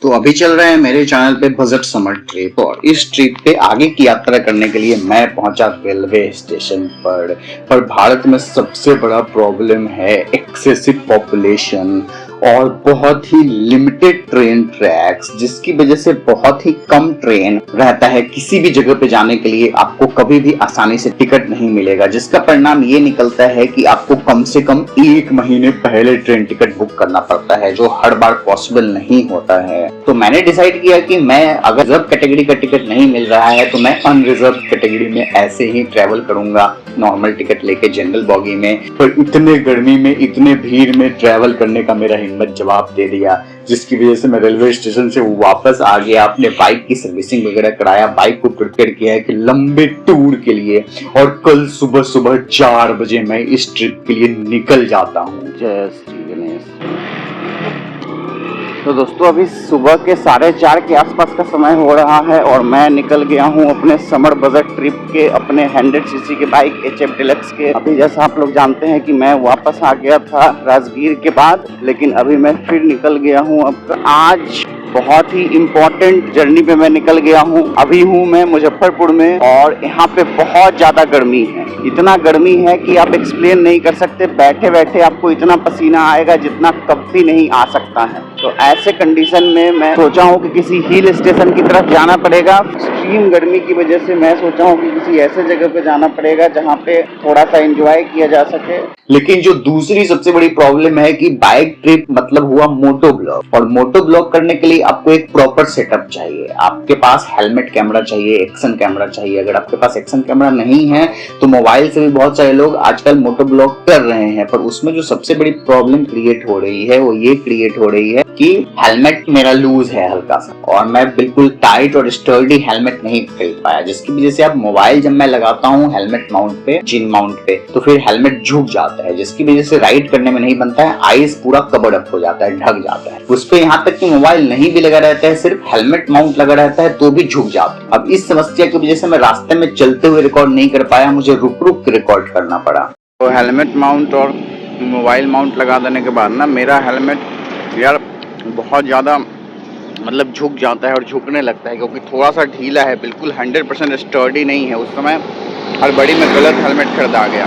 तो अभी चल रहे हैं मेरे चैनल पे बजट समर ट्रिप, और इस ट्रिप पे आगे की यात्रा करने के लिए मैं पहुंचा रेलवे स्टेशन पर भारत में सबसे बड़ा प्रॉब्लम है एक्सेसिव पॉपुलेशन और बहुत ही लिमिटेड ट्रेन ट्रैक्स, जिसकी वजह से बहुत ही कम ट्रेन रहता है। किसी भी जगह पे जाने के लिए आपको कभी भी आसानी से टिकट नहीं मिलेगा, जिसका परिणाम ये निकलता है कि आपको कम से कम 1 महीने पहले ट्रेन टिकट बुक करना पड़ता है, जो हर बार पॉसिबल नहीं होता है। तो मैंने डिसाइड किया कि मैं अगर रिजर्व कैटेगरी का टिकट नहीं मिल रहा है तो मैं अनरिजर्व कैटेगरी में ऐसे ही ट्रेवल करूंगा, नॉर्मल टिकट लेके जनरल बॉगी में। पर इतने गर्मी में इतने भीड़ में ट्रेवल करने का मेरा हिम्मत जवाब दे दिया, जिसकी वजह से मैं रेलवे स्टेशन से वापस आ गया, अपने बाइक की सर्विसिंग वगैरह कराया, बाइक को प्रिपेयर किया है कि लंबे टूर के लिए, और कल सुबह सुबह 4 बजे मैं इस ट्रिप के लिए निकल जाता हूँ। जय श्री गणेश। तो दोस्तों अभी सुबह के 4:30 के आसपास का समय हो रहा है और मैं निकल गया हूँ अपने समर बजट ट्रिप के, अपने 100cc के बाइक HF डिलक्स के। अभी जैसा आप लोग जानते हैं कि मैं वापस आ गया था राजगीर के बाद, लेकिन अभी मैं फिर निकल गया हूँ। अब आज बहुत ही इम्पोर्टेंट जर्नी पे मैं निकल गया हूँ। अभी हूँ मैं मुजफ्फरपुर में और यहाँ पे बहुत ज़्यादा गर्मी है। इतना गर्मी है कि आप एक्सप्लेन नहीं कर सकते। बैठे बैठे आपको इतना पसीना आएगा जितना कभी नहीं आ सकता है। तो ऐसे कंडीशन में मैं सोचा हूँ कि किसी हिल स्टेशन की तरफ जाना पड़ेगा। एक्सट्रीम गर्मी की वजह से मैं सोचा हूँ कि किसी ऐसे जगह पे जाना पड़ेगा जहाँ पे थोड़ा सा एंजॉय किया जा सके। लेकिन जो दूसरी सबसे बड़ी प्रॉब्लम है कि बाइक ट्रिप मतलब हुआ मोटो ब्लॉग, और मोटो ब्लॉग करने के लिए आपको एक प्रॉपर सेटअप चाहिए। आपके पास हेलमेट कैमरा चाहिए, एक्शन कैमरा चाहिए। अगर आपके पास एक्शन कैमरा नहीं है तो मोबाइल से भी बहुत सारे लोग आजकल मोटो ब्लॉग कर रहे हैं। पर उसमें जो सबसे बड़ी प्रॉब्लम क्रिएट हो रही है वो ये क्रिएट हो रही है कि हेलमेट मेरा लूज है हल्का सा, और मैं बिल्कुल टाइट और स्टर्डी हेलमेट नहीं खरीद पाया, जिसकी वजह से अब मोबाइल जब मैं लगाता हूँ हेलमेट माउंट पे, चिन माउंट पे, तो फिर हेलमेट झुक जाता है, जिसकी वजह से राइड करने में नहीं बनता है। आईज पूरा कवर्ड अप हो जाता है, ढक जाता है उस पे। यहाँ तक कि मोबाइल नहीं भी लगा रहता है, सिर्फ हेलमेट माउंट लगा रहता है तो भी झुक जाता है। अब इस समस्या की वजह से मैं रास्ते में चलते हुए रिकॉर्ड नहीं कर पाया, मुझे रुक रुक के रिकॉर्ड करना पड़ा। तो हेलमेट माउंट और मोबाइल माउंट लगा देने के बाद ना मेरा हेलमेट यार बहुत ज़्यादा मतलब झुक जाता है और झुकने लगता है, क्योंकि थोड़ा सा ढीला है, बिल्कुल 100% स्टर्डी नहीं है। उस समय हड़बड़ी में गलत हेलमेट खरीदा गया।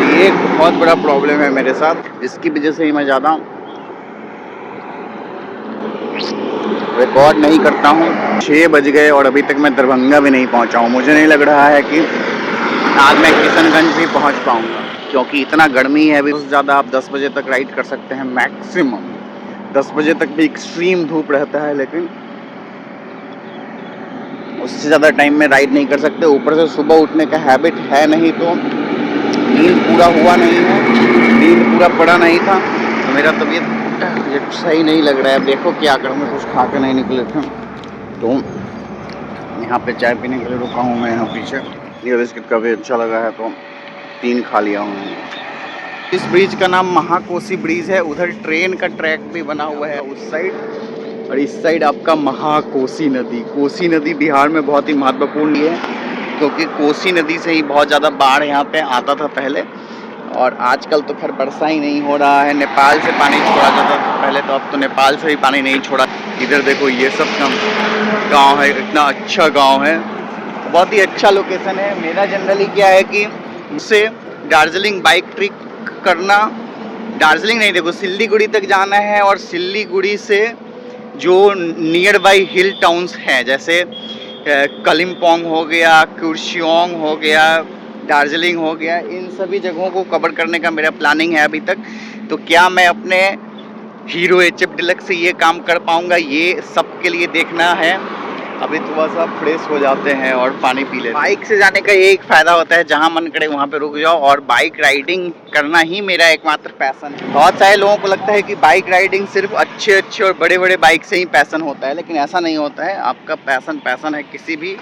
ये एक बहुत बड़ा प्रॉब्लम है मेरे साथ, जिसकी वजह से ही मैं ज़्यादा रिकॉर्ड नहीं करता हूँ। 6 बज गए और अभी तक मैं दरभंगा भी नहीं पहुँचा हूँ। मुझे नहीं लग रहा है कि आज मैं किशनगंज भी पहुँच पाऊँगा, क्योंकि इतना गर्मी है। अभी ज़्यादा आप 10 बजे तक राइड कर सकते हैं मैक्सिमम। 10 बजे तक भी एक्सट्रीम धूप रहता है, लेकिन उससे ज़्यादा टाइम में राइड नहीं कर सकते। ऊपर से सुबह उठने का हैबिट है नहीं, तो नींद पूरा हुआ नहीं है, नींद पूरा पड़ा नहीं था, तो मेरा तबीयत सही नहीं लग रहा है। देखो क्या करूँ, मैं कुछ खा के नहीं निकले थे, तो यहाँ पे चाय पीने के लिए रुका हूँ मैं यहाँ पीछे। ये बिस्किट का भी अच्छा लगा है तो 3 खा लिया हूँ। इस ब्रिज का नाम महाकोसी ब्रिज है। उधर ट्रेन का ट्रैक भी बना हुआ है उस साइड, और इस साइड आपका महाकोसी नदी। कोसी नदी बिहार में बहुत ही महत्वपूर्ण है, क्योंकि कोसी नदी से ही बहुत ज़्यादा बाढ़ यहाँ पे आता था पहले, और आजकल तो फिर वर्षा ही नहीं हो रहा है। नेपाल से पानी छोड़ा जाता था पहले, तो अब तो नेपाल से भी पानी नहीं छोड़ा। इधर देखो ये सब गाँव है, इतना अच्छा गाँव है, बहुत ही अच्छा लोकेशन है। मेरा जनरली क्या है कि मुझसे दार्जिलिंग बाइक ट्रिप करना, दार्जिलिंग नहीं, देखो सिल्लीगुड़ी तक जाना है, और सिल्लीगुड़ी से जो नियर बाई हिल टाउन्स हैं, जैसे कलिम्पोंग हो गया, कुर्सियोंग हो गया, दार्जिलिंग हो गया, इन सभी जगहों को कवर करने का मेरा प्लानिंग है अभी तक। तो क्या मैं अपने हीरो HF डिलक्स से ये काम कर पाऊँगा, ये सब के लिए देखना है। अभी थोड़ा सा फ्रेश हो जाते हैं और पानी पी लेते हैं। बाइक से जाने का ये एक फ़ायदा होता है, जहाँ मन करे वहाँ पे रुक जाओ, और बाइक राइडिंग करना ही मेरा एकमात्र पैसन है। बहुत सारे लोगों को लगता है कि बाइक राइडिंग सिर्फ अच्छे अच्छे और बड़े बड़े बाइक से ही पैसन होता है, लेकिन ऐसा नहीं होता है। आपका पैसन है, किसी भी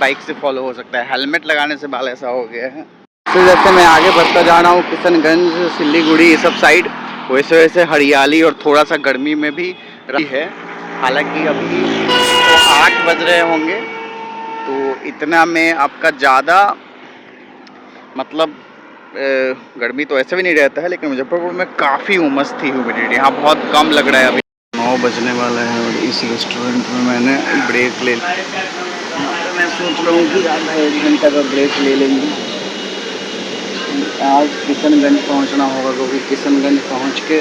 बाइक से फॉलो हो सकता है। हेलमेट लगाने से बाल ऐसा हो गया है। तो जैसे मैं आगे बढ़ता जा रहा हूँ किशनगंज, सिल्लीगुड़ी, ये सब साइड, वैसे वैसे हरियाली और थोड़ा सा गर्मी में भी रही है। हालांकि अभी तो 8 बज रहे होंगे, तो इतना में आपका ज़्यादा मतलब गर्मी तो ऐसे भी नहीं रहता है, लेकिन मुजफ्फरपुर में काफ़ी उमस थी, ह्यूमिडिटी यहाँ बहुत कम लग रहा है अभी 9 बजने वाला है और इस रेस्टोरेंट में मैंने ब्रेक ले लिया। मैं सोच रहा हूँ कि आधा 1 घंटा का ब्रेक ले लेंगे। आज किशनगंज पहुँचना होगा क्योंकि किशनगंज पहुँच के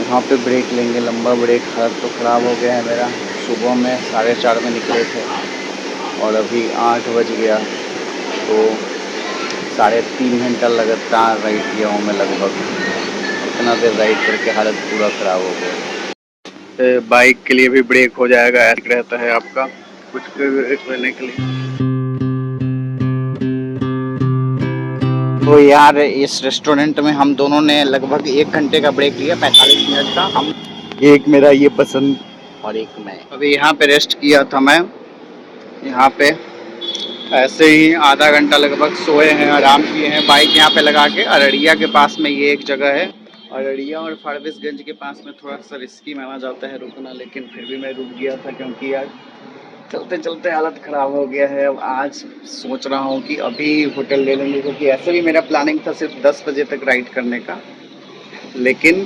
वहाँ पे ब्रेक लेंगे, लंबा ब्रेक। हालत तो ख़राब हो गया है मेरा। सुबह में 4:30 में निकले थे और अभी 8 बज गया, तो 3.5 घंटा लगातार राइड किया हूँ मैं लगभग। इतना देर राइड करके हालत पूरा ख़राब हो गया। बाइक के लिए भी ब्रेक हो जाएगा, ऐसा रहता है आपका कुछ ब्रेक लेने के लिए। तो यार इस रेस्टोरेंट में हम दोनों ने लगभग 1 घंटे का ब्रेक लिया, 45 मिनट का। हम एक मेरा ये पसंद और एक मैं। अभी यहाँ पे रेस्ट किया था मैं, यहाँ पे ऐसे ही आधा घंटा लगभग सोए हैं, आराम किए हैं बाइक यहाँ पे लगा के। अररिया के पास में ये एक जगह है, अररिया और फारबिसगंज के पास में थोड़ा सा रिस्की माना जाता है रुकना, लेकिन फिर भी मैं रुक गया था क्योंकि यार चलते चलते हालत ख़राब हो गया है। अब आज सोच रहा हूँ कि अभी होटल ले लेंगे, क्योंकि ऐसे भी मेरा प्लानिंग था सिर्फ 10 बजे तक राइड करने का, लेकिन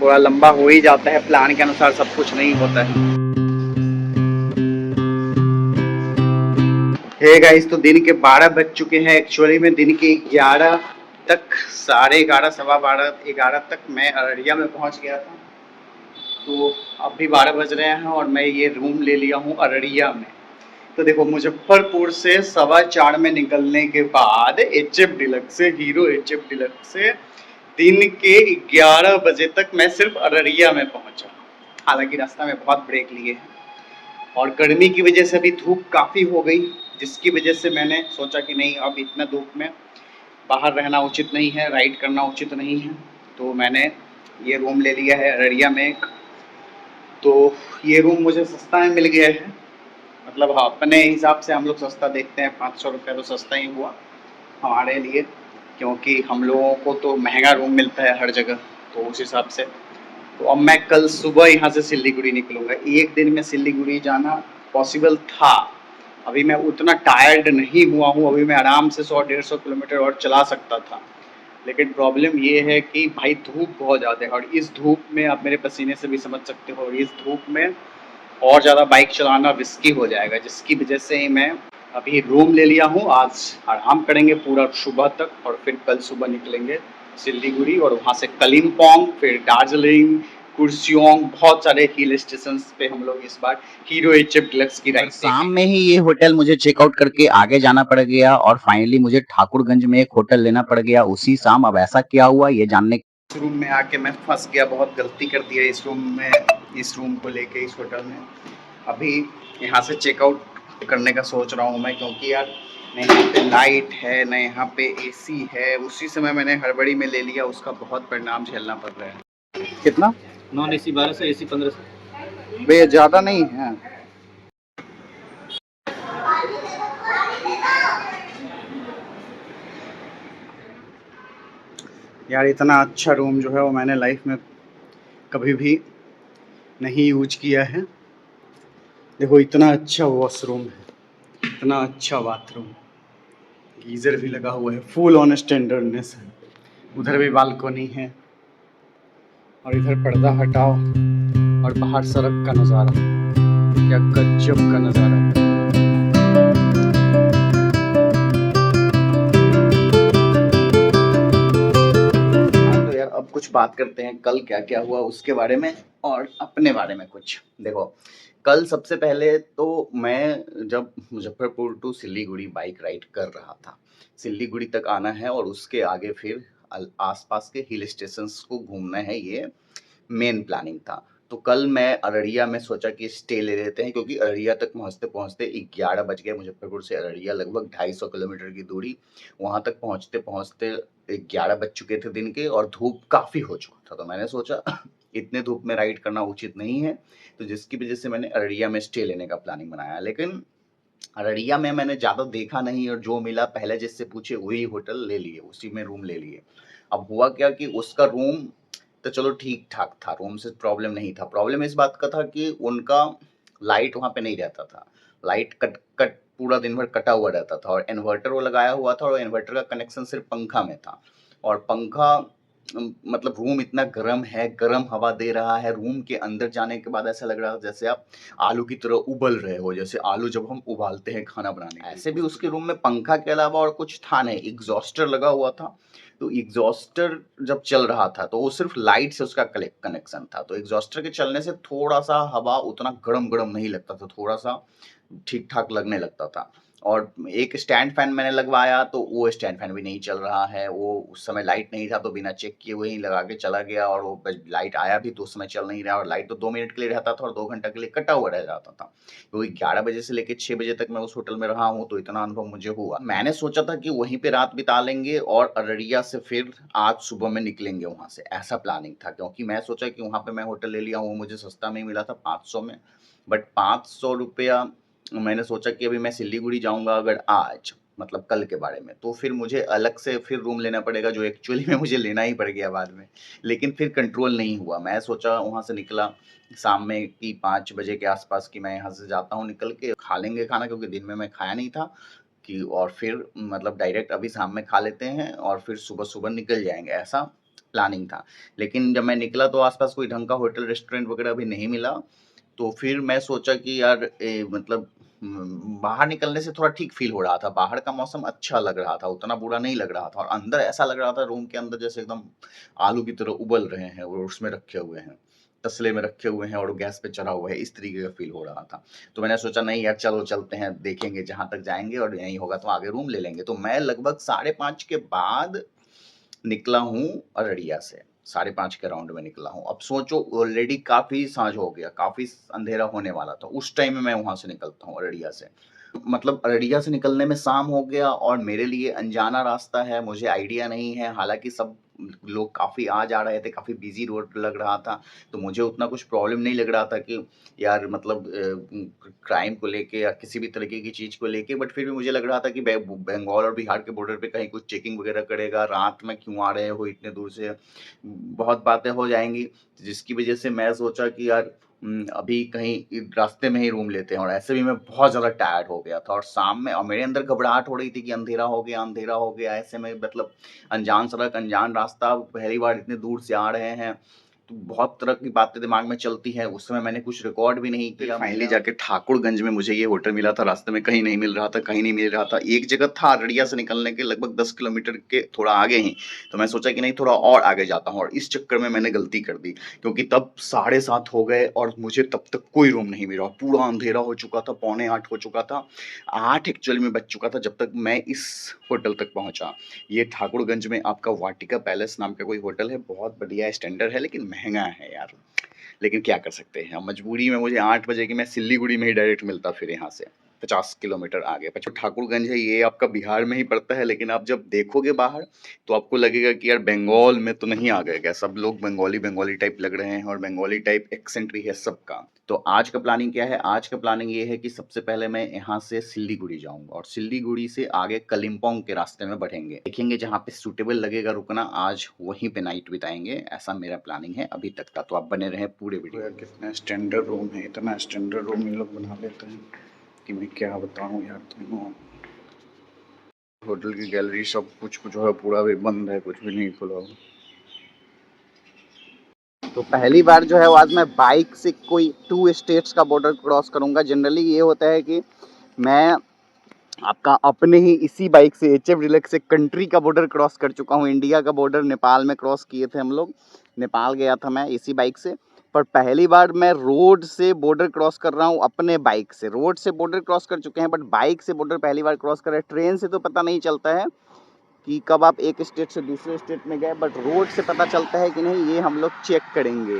थोड़ा लंबा हो ही जाता है। प्लान के अनुसार सब कुछ नहीं होता है। हे गाइस, तो दिन के 12 बज चुके हैं। एक्चुअली में दिन के 11 तक, 11:30, सवा 12, 11 तक मैं अररिया में पहुंच गया था। तो अब भी 12 बज रहे हैं और मैं ये रूम ले लिया हूँ अररिया में। तो देखो, मुजफ्फरपुर से 4:15 में निकलने के बाद HF डिलक्स से, हीरो HF डिलक्स से दिन के 11 बजे तक मैं सिर्फ अररिया में पहुंचा। हालांकि रास्ता में बहुत ब्रेक लिए हैं और गर्मी की वजह से अभी धूप काफ़ी हो गई, जिसकी वजह से मैंने सोचा कि नहीं, अब इतना धूप में बाहर रहना उचित नहीं है, राइड करना उचित नहीं है। तो मैंने ये रूम ले लिया है अररिया में। तो ये रूम मुझे सस्ता में मिल गया है, मतलब हाँ, अपने हिसाब से हम लोग सस्ता देखते हैं, 500 रुपये तो सस्ता ही हुआ हमारे लिए, क्योंकि हम लोगों को तो महंगा रूम मिलता है हर जगह। तो उस हिसाब से तो अब मैं कल सुबह यहाँ से सिल्लीगुड़ी निकलूँगा। एक दिन में सिल्लीगुड़ी जाना पॉसिबल था। अभी मैं उतना टायर्ड नहीं हुआ हूँ, अभी मैं आराम से 100-150 किलोमीटर और चला सकता था। लेकिन प्रॉब्लम ये है कि भाई धूप बहुत ज़्यादा है, और इस धूप में आप मेरे पसीने से भी समझ सकते हो, इस धूप में और ज़्यादा बाइक चलाना रिस्की हो जाएगा, जिसकी वजह से ही मैं अभी रूम ले लिया हूँ। आज आराम करेंगे पूरा सुबह तक और फिर कल सुबह निकलेंगे सिल्लीगुड़ी, और वहाँ से कलिम्पोंग, फिर दार्जिलिंग, कुर्सियोंग, बहुत सारे हिल स्टेशन पे हम लोग इस बार हीरो HF डिलक्स की राइड। शाम में ही ये होटल मुझे चेकआउट करके आगे जाना पड़ गया और फाइनली मुझे ठाकुरगंज में एक होटल लेना पड़ गया उसी शाम। अब ऐसा क्या हुआ ये जानने। इस रूम में आके मैं फंस गया, बहुत गलती कर दिया इस रूम में, इस रूम को लेके इस होटल में। अभी यहाँ से चेकआउट करने का सोच रहा हूँ मैं, क्योंकि यार न यहाँ पे लाइट है, न यहाँ पे AC है। उसी समय मैंने हड़बड़ी में ले लिया, उसका बहुत परिणाम झेलना पड़ रहा है। कितना? Non AC 1200, AC 1500। भैया ज़्यादा नहीं है। यार इतना अच्छा रूम जो है वो मैंने लाइफ में कभी भी नहीं यूज किया है। देखो, इतना अच्छा वॉशरूम है, इतना अच्छा बाथरूम, गीज़र भी लगा हुआ है, फुल ऑन स्टैंडर्डनेस है। उधर भी बालकनी है और इधर पर्दा हटाओ और बाहर सड़क का नज़ारा, क्या गजब का नज़ारा है। हाँ, तो यार अब कुछ बात करते हैं कल क्या क्या हुआ उसके बारे में और अपने बारे में कुछ। देखो, कल सबसे पहले तो मैं जब Muzaffarpur to Siliguri bike ride कर रहा था, सिल्लीगुड़ी तक आना है और उसके आगे फिर आसपास के हिल स्टेशंस को घूमना है, ये मेन प्लानिंग था। तो कल मैं अररिया में सोचा कि स्टे ले लेते हैं, क्योंकि अररिया तक पहुँचते पहुँचते 11 बज गए। मुजफ्फरपुर से अररिया लगभग 250 किलोमीटर की दूरी। वहाँ तक पहुँचते पहुँचते 11 बज चुके थे दिन के और धूप काफ़ी हो चुका था। तो मैंने सोचा इतने धूप में राइड करना उचित नहीं है, तो जिसकी वजह से मैंने अररिया में स्टे लेने का प्लानिंग बनाया। लेकिन अररिया में मैंने ज़्यादा देखा नहीं और जो मिला पहले जिससे पूछे वही होटल ले लिए, उसी में रूम ले लिए। अब हुआ क्या कि उसका रूम तो चलो ठीक ठाक था, रूम से प्रॉब्लम नहीं था। प्रॉब्लम इस बात का था कि उनका लाइट वहाँ पे नहीं रहता था, लाइट कट कट पूरा दिन भर कटा हुआ रहता था, और इन्वर्टर वो लगाया हुआ था और इन्वर्टर का कनेक्शन सिर्फ पंखा में था, और पंखा मतलब रूम इतना गर्म है, गर्म हवा दे रहा है। रूम के अंदर जाने के बाद ऐसा लग रहा था जैसे आप आलू की तरह उबल रहे हो, जैसे आलू जब हम उबालते हैं खाना बनाने के लिए। ऐसे भी उसके रूम में पंखा के अलावा और कुछ था नहीं, एग्जॉस्टर लगा हुआ था। तो एग्जॉस्टर जब चल रहा था तो वो सिर्फ लाइट से उसका कनेक्शन था, तो एग्जॉस्टर के चलने से थोड़ा सा हवा उतना गरम गरम नहीं लगता था, थोड़ा सा ठीक ठाक लगने लगता था। और एक स्टैंड फैन मैंने लगवाया तो वो स्टैंड फैन भी नहीं चल रहा है, वो उस समय लाइट नहीं था तो बिना चेक किए हुए ही लगा के चला गया, और वो लाइट आया भी तो उस समय चल नहीं रहा, और लाइट तो 2 मिनट के लिए रहता था और 2 घंटा के लिए कटा हुआ रह जाता था, क्योंकि 11 बजे से लेकर 6 बजे तक मैं उस होटल में रहा हूँ, तो इतना अनुभव मुझे हुआ। मैंने सोचा था कि वहीं पे रात बिता लेंगे और अररिया से फिर आज सुबह में निकलेंगे वहां से, ऐसा प्लानिंग था, क्योंकि मैं सोचा कि वहां पे मैं होटल ले लिया हूँ, मुझे सस्ता में मिला था 500 में, बट 500 रुपया मैंने सोचा कि अभी मैं सिलीगुड़ी जाऊँगा अगर आज, मतलब कल के बारे में, तो फिर मुझे अलग से फिर रूम लेना पड़ेगा, जो एक्चुअली में मुझे लेना ही पड़ गया बाद में। लेकिन फिर कंट्रोल नहीं हुआ। मैं सोचा वहाँ से निकला शाम में कि 5 बजे के आस-पास कि मैं यहाँ से जाता हूँ निकल के, खा लेंगे खाना, क्योंकि दिन में मैं खाया नहीं था, कि और फिर मतलब डायरेक्ट अभी शाम में खा लेते हैं और फिर सुबह-सुबह निकल जाएँगे, ऐसा प्लानिंग था। लेकिन जब मैं निकला तो आस-पास कोई ढंग का होटल, रेस्टोरेंट वगैरह भी नहीं मिला। तो फिर मैं सोचा कि यार मतलब बाहर निकलने से थोड़ा ठीक फ़ील हो रहा था। बाहर का मौसम अच्छा लग रहा था, उतना बुरा नहीं लग रहा था, और अंदर ऐसा लग रहा था रूम के अंदर जैसे एकदम आलू की तरह उबल रहे हैं और उसमें रखे हुए हैं, तसले में रखे हुए हैं और गैस पे चढ़ा हुआ है, इस तरीके का फ़ील हो रहा था। तो मैंने सोचा नहीं यार चलो चलते हैं, देखेंगे जहाँ तक जाएँगे और यहीं होगा तो आगे रूम ले लेंगे। तो मैं लगभग 5:30 के बाद निकला हूँ अररिया से, 5:30 के अराउंड में निकला हूँ। अब सोचो ऑलरेडी काफ़ी साँझ हो गया, काफ़ी अंधेरा होने वाला था। उस टाइम में मैं वहाँ से निकलता हूँ अररिया से। मतलब अररिया से निकलने में शाम हो गया और मेरे लिए अनजाना रास्ता है, मुझे आइडिया नहीं है। हालाँकि सब लोग काफ़ी आ जा रहे थे, काफ़ी बिज़ी रोड लग रहा था, तो मुझे उतना कुछ प्रॉब्लम नहीं लग रहा था कि यार मतलब क्राइम को लेके या किसी भी तरीके की चीज़ को लेके, बट फिर भी मुझे लग रहा था कि बंगाल और बिहार के बॉर्डर पे कहीं कुछ चेकिंग वगैरह करेगा, रात में क्यों आ रहे हो इतने दूर से, बहुत बातें हो जाएँगी, जिसकी वजह से मैं सोचा कि यार अभी कहीं रास्ते में ही रूम लेते हैं, और ऐसे भी मैं बहुत ज़्यादा टायर्ड हो गया था और शाम में और मेरे अंदर घबराहट हो रही थी कि अंधेरा हो गया, ऐसे में मतलब अनजान सड़क, अनजान रास्ता, पहली बार इतने दूर से आ रहे हैं, तो बहुत तरह की बातें दिमाग में चलती हैं। उस समय मैंने कुछ रिकॉर्ड भी नहीं किया। फाइनली जाके ठाकुरगंज में मुझे ये होटल मिला था, रास्ते में कहीं नहीं मिल रहा था, कहीं नहीं मिल रहा था। एक जगह था अररिया से निकलने के लगभग 10 किलोमीटर के थोड़ा आगे ही, तो मैं सोचा कि नहीं थोड़ा और आगे जाता हूँ, और इस चक्कर में मैंने गलती कर दी, क्योंकि तब 7:30 हो गए और मुझे तब तक कोई रूम नहीं मिला, पूरा अंधेरा हो चुका था, 7:45 हो चुका था, 8 एक्चुअली में बज चुका था जब तक मैं इस होटल तक पहुँचा। ये ठाकुरगंज में आपका वाटिका पैलेस नाम का कोई होटल है, बहुत बढ़िया स्टैंडर्ड है, लेकिन महँगा है यार। लेकिन क्या कर सकते हैं, अब मजबूरी में मुझे 8 बजे की मैं सिलीगुड़ी में ही डायरेक्ट मिलता फिर यहाँ से 50 किलोमीटर आगे। ठाकुरगंज है, ये आपका बिहार में ही पड़ता है, लेकिन आप जब देखोगे बाहर तो आपको लगेगा कि यार बंगाल में तो नहीं आ गए क्या, सब लोग बंगाली बंगाली टाइप लग रहे हैं और बंगाली टाइप एक्सेंट भी है सबका। तो आज का प्लानिंग क्या है, आज का प्लानिंग ये है कि सबसे पहले मैं यहाँ से सिलीगुड़ी जाऊंगा और सिलीगुड़ी से आगे कलिम्पोंग के रास्ते में बढ़ेंगे, देखेंगे जहाँ पे सूटेबल लगेगा रुकना, आज वहीं पे नाइट बिताएंगे, ऐसा मेरा प्लानिंग है अभी तक का। तो आप बने रहे पूरे वीडियो। कितना स्टैंडर्ड रूम है, इतना स्टैंडर्ड रूम ये लोग बना लेते हैं कि मैं क्या बताऊँ यार तुमको। होटल की गैलरी सब कुछ जो है पूरा भी बंद है, कुछ भी नहीं खुला हुआ। तो पहली बार जो है वो आज मैं बाइक से कोई 2 स्टेट्स का बॉर्डर क्रॉस करूंगा। जनरली ये होता है कि मैं आपका अपने ही इसी बाइक से HF डिलक्स से कंट्री का बॉर्डर क्रॉस कर चुका हूँ। इंडिया का बॉर्डर नेपाल में क्रॉस किए थे हम लोग, नेपाल गया था मैं इसी बाइक से। पर पहली बार मैं रोड से बॉर्डर क्रॉस कर रहा हूँ अपने बाइक से। रोड से बॉर्डर क्रॉस कर चुके हैं बट बाइक से बॉर्डर पहली बार क्रॉस कर रहे हैं। ट्रेन से तो पता नहीं चलता है कि कब आप एक स्टेट से दूसरे स्टेट में गए, बट रोड से पता चलता है कि नहीं, ये हम लोग चेक करेंगे।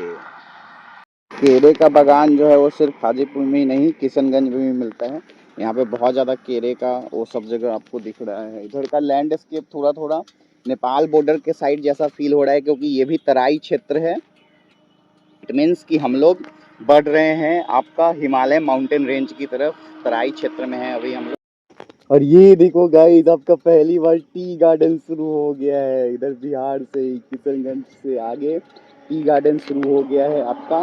केले का बागान जो है वो सिर्फ हाजीपुर में ही नहीं, किशनगंज में भी मिलता है। यहाँ पे बहुत ज़्यादा केले का वो सब जगह आपको दिख रहा है। इधर का लैंडस्केप थोड़ा थोड़ा नेपाल बॉर्डर के साइड जैसा फील हो रहा है, क्योंकि ये भी तराई क्षेत्र है। इट मीन्स कि हम लोग बढ़ रहे हैं आपका हिमालय माउंटेन रेंज की तरफ, तराई क्षेत्र में है अभी हम लोग। और ये देखो गाइस, आपका पहली बार टी गार्डन शुरू हो गया है। इधर बिहार से किशनगंज से आगे टी गार्डन शुरू हो गया है आपका,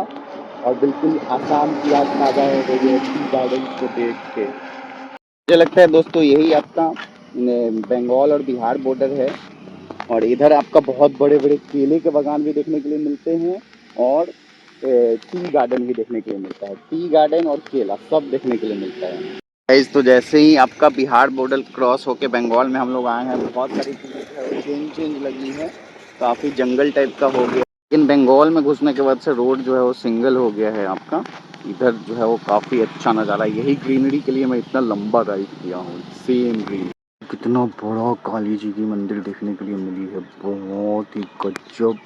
और बिल्कुल आसाम की याद ताज़ा हो गई है टी गार्डन को देख के। मुझे लगता है दोस्तों यही आपका बंगाल और बिहार बॉर्डर है। और इधर आपका बहुत बड़े बड़े केले के बागान भी देखने के लिए मिलते हैं और टी गार्डन भी देखने के लिए मिलता है। टी गार्डन और केला सब देखने के लिए मिलता है। गाइस तो जैसे ही आपका बिहार बॉर्डर क्रॉस होके बंगाल में हम लोग आए हैं, बहुत सारी चीज़ें चेंज लगी है, काफ़ी जंगल टाइप का हो गया। लेकिन बंगाल में घुसने के बाद से रोड जो है वो सिंगल हो गया है आपका। इधर जो है वो काफ़ी अच्छा नज़ारा, यही ग्रीनरी के लिए मैं इतना लंबा राइड किया हूँ। सेम ग्रीन, कितना बड़ा काली जी की मंदिर देखने के लिए मिली है, बहुत ही गजब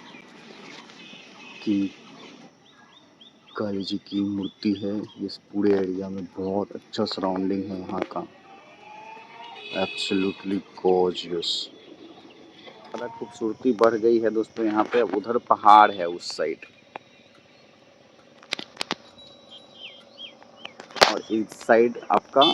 की काली जी की मूर्ति है। इस पूरे एरिया में बहुत अच्छा सराउंडिंग है यहाँ का, एब्सोल्युटली गॉर्जियस। ज़्यादा खूबसूरती बढ़ गई है दोस्तों यहाँ पे। उधर पहाड़ है उस साइड और इस साइड आपका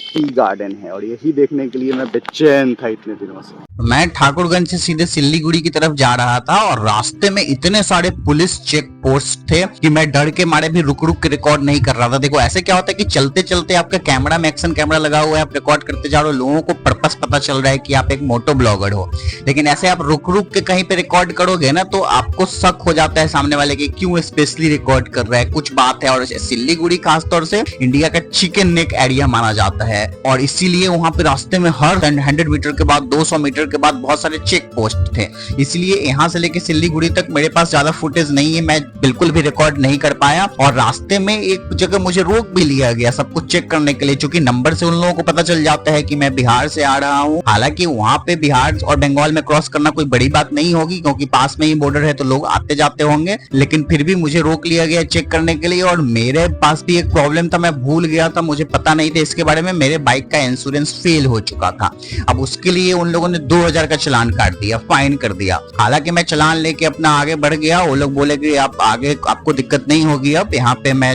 टी गार्डन है, और यही देखने के लिए मैं बेचैन था इतने दिनों से। मैं ठाकुरगंज से सीधे सिल्लीगुड़ी की तरफ जा रहा था और रास्ते में इतने सारे पुलिस चेक पोस्ट थे कि मैं डर के मारे भी रुक रुक के रिकॉर्ड नहीं कर रहा था। देखो ऐसे क्या होता है कि चलते चलते आपका कैमरा में एक्शन कैमरा लगा हुआ है, आप रिकॉर्ड करते जा रहे हो, लोगों को पर्पस पता चल रहा है कि आप एक मोटो ब्लॉगर हो। लेकिन ऐसे आप रुक रुक के कहीं पे रिकॉर्ड करोगे ना तो आपको शक हो जाता है सामने वाले के, क्यों स्पेशली रिकॉर्ड कर रहा है, कुछ बात है। और सिल्लीगुड़ी खासतौर से इंडिया का चिकन नेक एरिया माना जाता है और इसीलिए वहां पे रास्ते में हर 100 मीटर के बाद 200 मीटर के बाद बहुत सारे चेक पोस्ट थे। इसलिए यहाँ से लेके सिल्लीगुड़ी तक मेरे पास ज्यादा फुटेज नहीं है, मैं बिल्कुल भी रिकॉर्ड नहीं कर पाया। और रास्ते में एक जगह मुझे रोक भी लिया गया सब कुछ चेक करने के लिए, क्योंकि नंबर से उन लोगों को पता चल जाता है कि मैं बिहार से आ रहा हूँ। हालांकि वहां पे बिहार और बंगाल में क्रॉस करना कोई बड़ी बात नहीं होगी क्योंकि पास में ही बॉर्डर है तो लोग आते जाते होंगे, लेकिन फिर भी मुझे रोक लिया गया चेक करने के लिए। और मेरे पास भी एक प्रॉब्लम था, मैं भूल गया था, मुझे पता नहीं था इसके बारे में, मेरे बाइक का इंश्योरेंस फेल हो चुका था। अब उसके लिए उन लोगों ने 2000 का चालान काट दिया, फाइन कर दिया। हालांकि मैं चालान लेके अपना आगे बढ़ गया, वो लोग बोले कि आप आगे आपको दिक्कत नहीं होगी, अब यहाँ पे मैं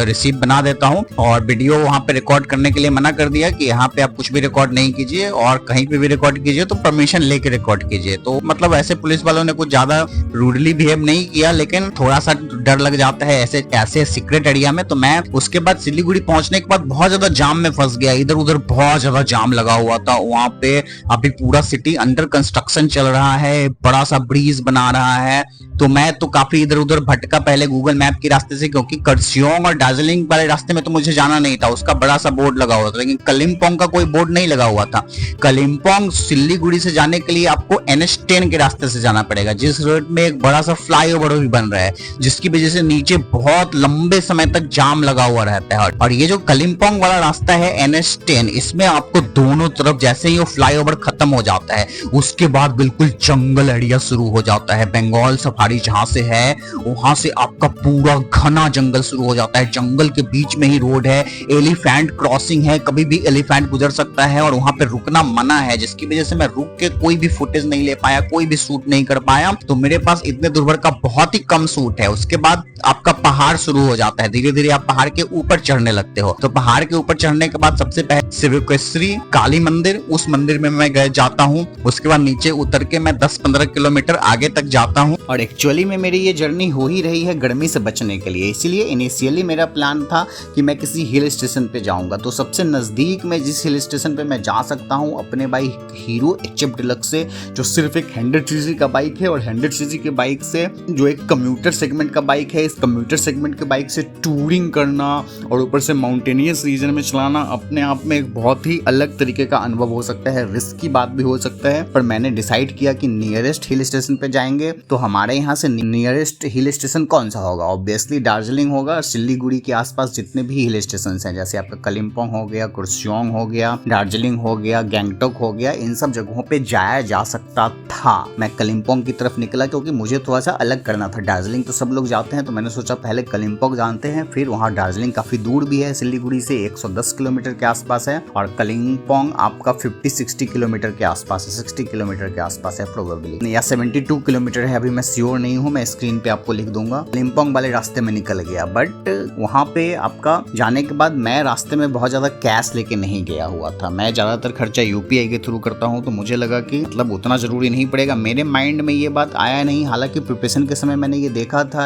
रिसीप्ट बना देता हूँ। और वीडियो वहाँ पे रिकॉर्ड करने के लिए मना कर दिया कि यहाँ पे आप कुछ भी रिकॉर्ड नहीं कीजिए और कहीं पे भी रिकॉर्ड कीजिए तो परमिशन लेके रिकॉर्ड कीजिए। तो मतलब ऐसे पुलिस वालों ने कुछ ज्यादा रूडली बिहेव नहीं किया, लेकिन थोड़ा सा डर लग जाता है ऐसे सीक्रेट एरिया में। तो मैं उसके बाद सिल्लीगुड़ी पहुंचने के बाद बहुत ज्यादा जाम में फंस गया, इधर उधर बहुत ज्यादा जाम लगा हुआ था। वहां पे अभी पूरा सिटी अंडर कंस्ट्रक्शन चल रहा है, बड़ा सा ब्रिज बना रहा है, तो मैं तो काफी इधर उधर भटका पहले गूगल मैप के रास्ते से, क्योंकि कर्सियोंग और दार्जिलिंग वाले रास्ते में तो मुझे जाना नहीं था, उसका बड़ा सा बोर्ड लगा हुआ था, लेकिन कलिम्पोंग का कोई बोर्ड नहीं लगा हुआ था। कलिम्पोंग सिल्लीगुड़ी से जाने के लिए आपको NH10 के रास्ते से जाना पड़ेगा, जिस रोड में एक बड़ा सा फ्लाईओवर भी बन रहा है, जिसकी वजह से नीचे बहुत लंबे समय तक जाम लगा हुआ रहता है। और ये जो कलिम्पोंग वाला रास्ता है NH10, इसमें आपको दोनों तरफ जैसे ही वो फ्लाईओवर खत्म हो जाता है उसके बाद बिल्कुल जंगल एरिया शुरू हो जाता है। बंगाल सफारी जहां से है वहां से आपका पूरा घना जंगल शुरू हो जाता है, जंगल के बीच में ही रोड है, एलिफेंट क्रॉसिंग है, कभी भी एलिफेंट गुजर सकता है और वहां पे रुकना मना है, जिसकी वजह से मैं रुक के कोई भी फुटेज नहीं ले पाया, कोई भी शूट नहीं कर पाया। तो मेरे पास इतने दूर का बहुत ही कम शूट है। उसके बाद आपका पहाड़ शुरू हो जाता है, धीरे धीरे आप पहाड़ के ऊपर चढ़ने लगते हो। तो पहाड़ के ऊपर चढ़ने के बाद सबसे पहले शिवकेश्वरी काली मंदिर, उस मंदिर में मैं जाता हूँ। उसके बाद नीचे उतर के मैं 10-15 किलोमीटर आगे तक जाता हूँ। और एक्चुअली में मेरी ये जर्नी हो ही रही है गर्मी से बचने के लिए, इसीलिए इनिशियली मेरा प्लान था कि मैं किसी हिल स्टेशन पे जाऊंगा। तो सबसे नजदीक में जिस हिल स्टेशन पे मैं जा सकता हूँ अपने बाइक हीरो HF डिलक्स से, जो सिर्फ एक 100cc का बाइक है, और 100cc के बाइक से जो एक कम्यूटर सेगमेंट का बाइक है, इस कम्यूटर सेगमेंट के बाइक से टूरिंग करना और ऊपर से माउंटेनियस रीजन में चलाना अपने आप में एक बहुत ही अलग तरीके का अनुभव हो सकता है, रिस्क की बात भी हो सकता है। पर मैंने डिसाइड किया कि नियरेस्ट हिल स्टेशन पे जाएंगे। तो हमारे यहाँ से नियरेस्ट हिल स्टेशन कौन सा होगा? ऑब्वियसली दार्जिलिंग होगा। सिल्लीगुड़ी के आसपास जितने भी हिल स्टेशन हैं, जैसे आपका कलिम्पोंग हो गया, कुर्सियोंग हो गया, दार्जिलिंग हो गया, गैंगटॉक हो गया, इन सब जगहों पे जाया जा सकता था। मैं कलिम्पोंग की तरफ निकला क्योंकि मुझे थोड़ा सा अलग करना था। दार्जिलिंग तो सब लोग जाते हैं, तो मैंने सोचा पहले कलिम्पोंग जानते हैं, फिर वहाँ दार्जिलिंग काफी दूर भी है, सिल्लीगुड़ी से 110 किलोमीटर के आसपास है, और कलिम्पोंग आपका 50-60 किलोमीटर के आसपास है, 60 किलोमीटर के आसपास है प्रोबेबली, या 72 किलोमीटर है, अभी मैं श्योर नहीं हूँ, मैं स्क्रीन पे आपको लिख दूंगा। कलिम्पोंग वाले रास्ते में निकल गया, बट वहाँ पे आपका जाने के बाद मैं रास्ते में बहुत ज्यादा कैश लेके नहीं गया हुआ था। मैं ज्यादातर खर्चा UPI के थ्रू करता हूँ, तो मुझे लगा कि मतलब उतना जरूरी नहीं पड़ेगा। मेरे माइंड में ये बात आया नहीं, हालांकि प्रिपरेशन के समय मैंने ये देखा था,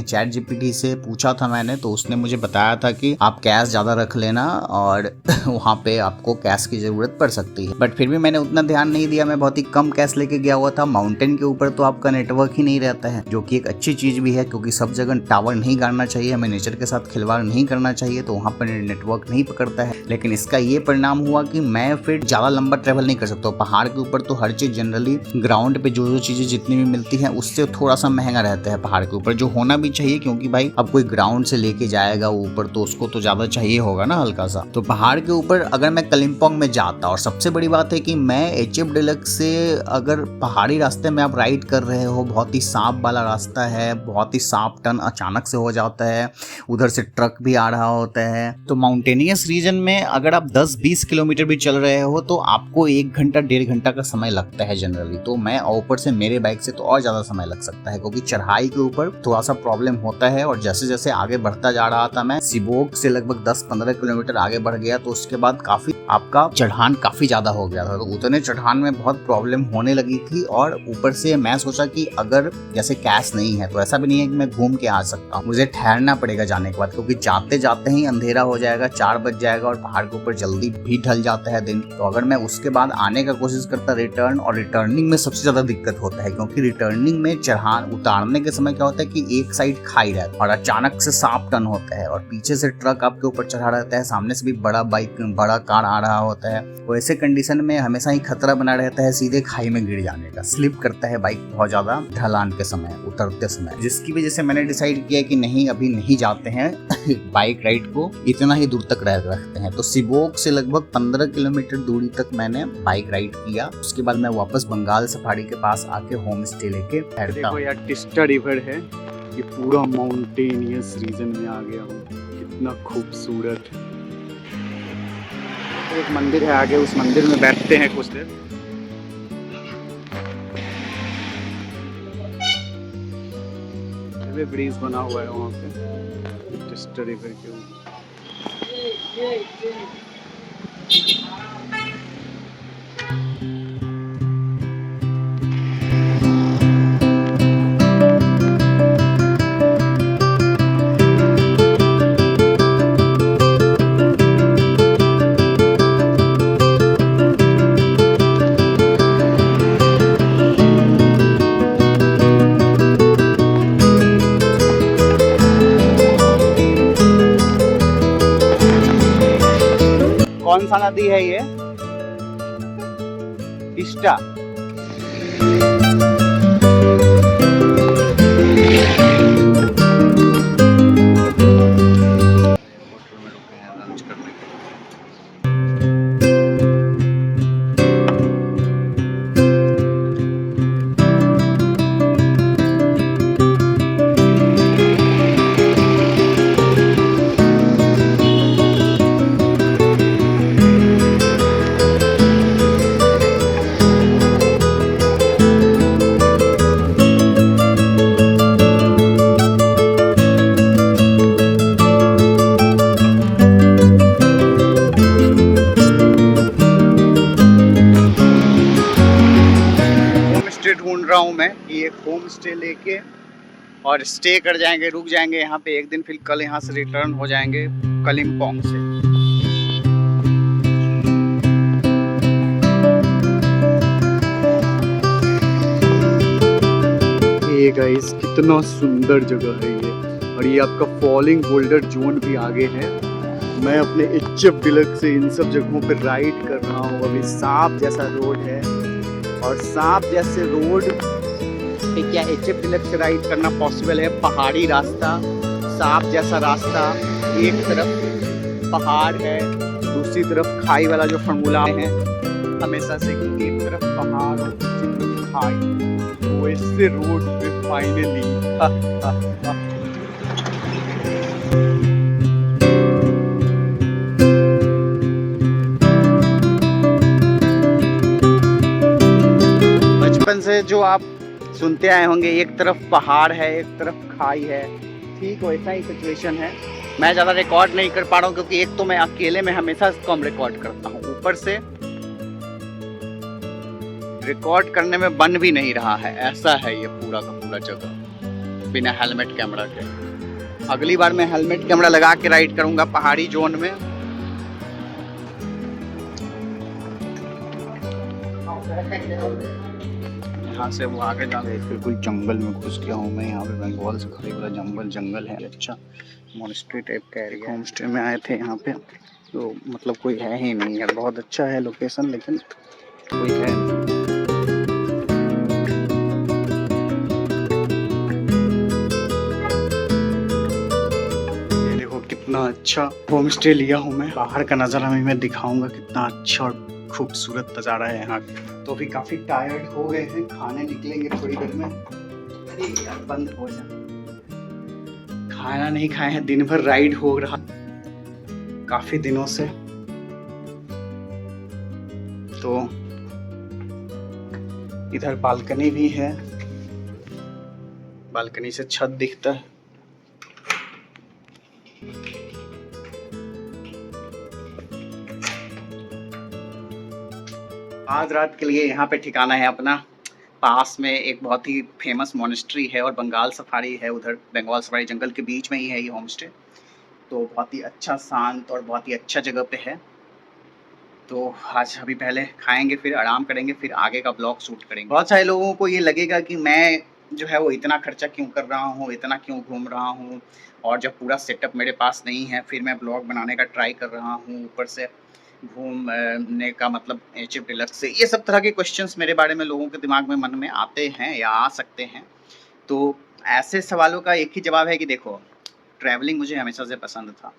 ChatGPT से पूछा था मैंने, तो उसने मुझे बताया था कि आप कैश ज्यादा रख लेना और वहाँ पे आपको कैश की जरूरत पड़ सकती है। बट फिर भी मैंने उतना ध्यान नहीं दिया, मैं बहुत ही कम कैश लेके गया हुआ था। माउंटेन के ऊपर तो आपका नेटवर्क ही नहीं रहता है, जो कि एक अच्छी चीज भी है, क्योंकि सब जगह टावर नहीं गाड़ना चाहिए, हमें नेचर के साथ खिलवाड़ नहीं करना चाहिए, तो वहाँ पर नेटवर्क नहीं पकड़ता है। लेकिन इसका ये परिणाम हुआ कि मैं फिर ज्यादा लंबा ट्रेवल नहीं कर सकता। पहाड़ के ऊपर तो हर चीज जनरली ग्राउंड पे जो चीजें जितनी भी मिलती है उससे थोड़ा सा महंगा रहता है पहाड़ के ऊपर, जो होना भी चाहिए, क्योंकि भाई अब कोई ग्राउंड से लेके जाएगा ऊपर तो उसको तो ज्यादा चाहिए होगा ना हल्का सा। तो पहाड़ के ऊपर अगर मैं कलिम्पोंग में जाता, और सबसे बड़ी बात है कि मैं HF डिलक्स से अगर पहाड़ी रास्ते में आप राइड कर रहे हो, बहुत ही सांप वाला रास्ता है, बहुत ही सांप टर्न अचानक से हो जाता है, उधर से ट्रक भी आ रहा होता है, तो माउंटेनियस रीजन में अगर आप 10-20 किलोमीटर भी चल रहे हो तो आपको 1 घंटा 1.5 घंटा का समय लगता है जनरली। तो मैं ऊपर से मेरे बाइक से तो और ज्यादा समय लग सकता है, क्योंकि चढ़ाई के ऊपर थोड़ा सा प्रॉब्लम होता है। और जैसे जैसे आगे बढ़ता जा रहा था, मैं सिबोक से लगभग 10-15 किलोमीटर आगे बढ़ गया, तो उसके बाद काफी आपका चढ़ान काफी ज्यादा हो गया था, तो उतने चढ़ान में बहुत प्रॉब्लम होने लगी थी। और ऊपर से मैं सोचा कि अगर जैसे कैश नहीं है तो ऐसा भी नहीं है कि मैं घूम के आ सकता हूँ, मुझे ठहरना पड़ेगा जाने के बाद, क्योंकि जाते जाते ही अंधेरा हो जाएगा, 4 बज जाएगा, और पहाड़ के ऊपर जल्दी भी ढल जाता है दिन। तो अगर मैं उसके बाद आने का कोशिश करता रिटर्न, और रिटर्निंग में सबसे ज्यादा दिक्कत होता है, क्योंकि रिटर्निंग में चढ़ान उतारने के समय क्या होता है कि एक साइड खाई रहता है और अचानक से सांप टर्न होता है, और पीछे से ट्रक आपके ऊपर चढ़ा रहता है, सामने से भी बड़ा कार आ रहा होता है। तो ऐसे कंडीशन में हमेशा ही खतरा बना रहता है सीधे खाई में गिर जाने का। स्लिप करता है बाइक बहुत ज्यादा ढलान के समय, उतरते समय, जिसकी वजह से मैंने डिसाइड किया कि नहीं, अभी नहीं जाते हैं बाइक राइड को, इतना ही दूर तक रखते हैं। तो सिबोक से लगभग 15 किलोमीटर दूरी तक मैंने बाइक राइड किया। उसके बाद मैं वापस बंगाल सफारी के पास आके होम स्टे लेके ठहरता। देखो यार, टिस्टा रिवर है, ये पूरा माउंटेनियस रीजन में आ गया हूँ, कितना खूबसूरत। एक मंदिर है आगे, उस मंदिर में बैठते हैं कुछ देर। ब्रिज बना हुआ है वहाँ पे टिस्टा रिवर के ऊपर। कौन सा नदी है ये? टिस्टा। ढूंढ रहा हूँ मैं कि एक होम स्टे लेके और स्टे कर जाएंगे, रुक जाएंगे यहाँ पे एक दिन, फिर कल यहाँ से रिटर्न हो जाएंगे कलिम्पोंग से। ये गाइस, कितना सुंदर जगह है ये, और ये आपका फॉलिंग बोल्डर जोन भी आगे है। मैं अपने HF डिलक्स से इन सब जगहों पे राइड कर रहा हूँ। अभी सांप जैसा रोड है, और सांप जैसे रोड पे क्या HF डिलक्स से राइड करना पॉसिबल है? पहाड़ी रास्ता, सांप जैसा रास्ता, एक तरफ पहाड़ है, दूसरी तरफ खाई वाला जो फॉर्मूला है हमेशा से कि एक तरफ पहाड़ और दूसरी तरफ खाई, तो ऐसे रोड पे फाइनली बचपन से जो आप सुनते आए होंगे, एक तरफ पहाड़ है एक तरफ खाई है, ठीक वैसा ही सिचुएशन है। मैं ज़्यादा रिकॉर्ड नहीं कर पा रहा हूँ, क्योंकि एक तो मैं अकेले में हमेशा कम रिकॉर्ड करता हूँ, ऊपर से रिकॉर्ड करने में बन भी नहीं रहा है। ऐसा है ये पूरा का पूरा जगह बिना हेलमेट कैमरा के। अगली बार मैं हेलमेट कैमरा लगा के राइड करूँगा पहाड़ी जोन में। यहाँ से वो आगे जा रहे, बिल्कुल जंगल में घुस गया हूँ मैं। यहाँ पे बंगाल से खड़ी वाला जंगल है। अच्छा मोनेस्ट्री टाइप का एरिया। होम स्टे में आए थे यहाँ पे, तो मतलब कोई है ही नहीं यार। बहुत अच्छा है लोकेशन, लेकिन कोई है नहीं। ये देखो कितना अच्छा होम स्टे लिया हूँ मैं। बाहर का नज़ारा मैं दिखाऊंगा, कितना अच्छा और खूबसूरत नज़ारा है यहाँ। तो अभी काफ़ी टायर्ड हो गए हैं, खाने निकलेंगे थोड़ी देर में। अरे यार बंद हो जा, खाना नहीं खाए हैं। दिन भर राइड हो रहा काफ़ी दिनों से, तो इधर बालकनी भी है। बालकनी से छत दिखता है। आज रात के लिए यहाँ पे ठिकाना है अपना। पास में एक बहुत ही फेमस मोनेस्ट्री है और बंगाल सफारी है। उधर बंगाल सफारी जंगल के बीच में ही है ये होम स्टे। तो बहुत ही अच्छा, शांत और बहुत ही अच्छा जगह पे है। तो आज अभी पहले खाएंगे, फिर आराम करेंगे, फिर आगे का ब्लॉग शूट करेंगे। बहुत सारे लोगों को ये लगेगा कि मैं जो है वो इतना खर्चा क्यों कर रहा हूँ, इतना क्यों घूम रहा हूँ, और जब पूरा सेटअप मेरे पास नहीं है फिर मैं ब्लॉग बनाने का ट्राई कर रहा हूँ, ऊपर से घूमने का मतलब एचएफ डिलक्स से। ये सब तरह के क्वेश्चंस मेरे बारे में लोगों के दिमाग में, मन में आते हैं या आ सकते हैं। तो ऐसे सवालों का एक ही जवाब है कि देखो, ट्रैवलिंग मुझे हमेशा से पसंद था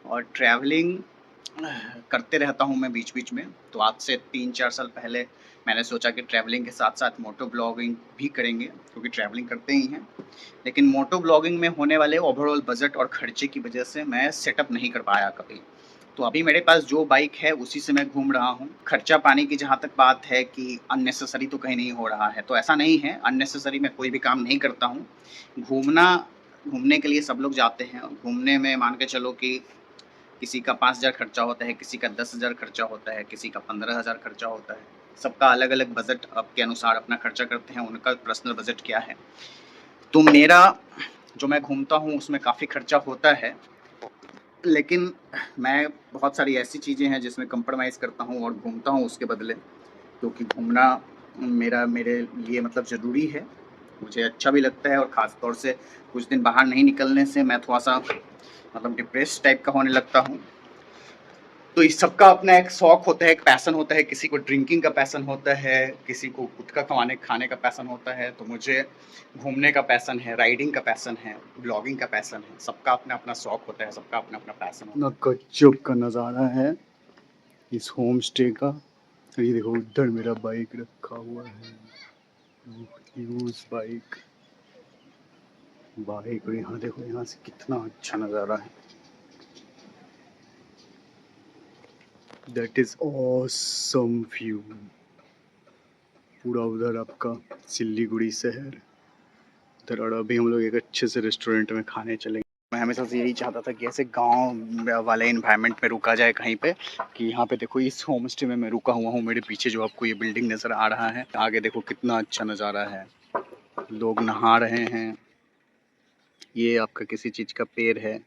और ट्रैवलिंग करते रहता हूँ मैं बीच बीच में। तो आज से 3-4 साल पहले मैंने सोचा कि ट्रैवलिंग के साथ साथ मोटो ब्लॉगिंग भी करेंगे, क्योंकि ट्रैवलिंग करते ही हैं। लेकिन मोटो ब्लॉगिंग में होने वाले ओवरऑल बजट और खर्चे की वजह से मैं सेटअप नहीं कर पाया कभी। तो अभी मेरे पास जो बाइक है उसी से मैं घूम रहा हूँ। खर्चा पानी की जहाँ तक बात है कि अननेसेसरी तो कहीं नहीं हो रहा है, तो ऐसा नहीं है। अननेसेसरी मैं कोई भी काम नहीं करता हूँ। घूमने के लिए सब लोग जाते हैं। घूमने में मान के चलो कि किसी का 5,000 खर्चा होता है, किसी का 10,000 खर्चा होता है, किसी का 15,000 खर्चा होता है। सबका अलग अलग बजट के अनुसार अपना खर्चा करते हैं। उनका पर्सनल बजट क्या है। तो मेरा जो मैं घूमता हूँ उसमें काफ़ी खर्चा होता है, लेकिन मैं बहुत सारी ऐसी चीज़ें हैं जिसमें कंप्रोमाइज़ करता हूँ और घूमता हूँ उसके बदले, क्योंकि घूमना मेरे लिए मतलब ज़रूरी है। मुझे अच्छा भी लगता है, और ख़ास तौर से कुछ दिन बाहर नहीं निकलने से मैं थोड़ा सा मतलब डिप्रेस टाइप का होने लगता हूँ। तो इस सबका अपना एक शौक होता है, एक पैसन होता है। किसी को ड्रिंकिंग का पैसन होता है, किसी को गुटखा खाने का पैसन होता है। तो मुझे घूमने का पैसन है, राइडिंग का पैसन है, ब्लॉगिंग का पैसन है। सबका अपना अपना शौक होता है, सबका अपना अपना पैसन होता है। गजब का नज़ारा है इस होम स्टे का। ये देखो उधर मेरा बाइक रखा हुआ है, यूज बाइक। और यहाँ देखो, यहाँ से कितना अच्छा नज़ारा है। That is awesome view। पूरा उधर आपका सिल्लीगुड़ी शहर उधर। और अभी हम लोग एक अच्छे से रेस्टोरेंट में खाने चलेंगे। मैं हमेशा से यही चाहता था कि ऐसे गांव वाले इन्वायरमेंट में रुका जाए कहीं पे, कि यहाँ पे देखो इस होम स्टे में मैं रुका हुआ हूँ। मेरे पीछे जो आपको ये बिल्डिंग नज़र आ रहा है, आगे देखो कितना अच्छा नज़ारा है। लोग नहा रहे हैं। ये आपका किसी चीज़ का पेड़ है,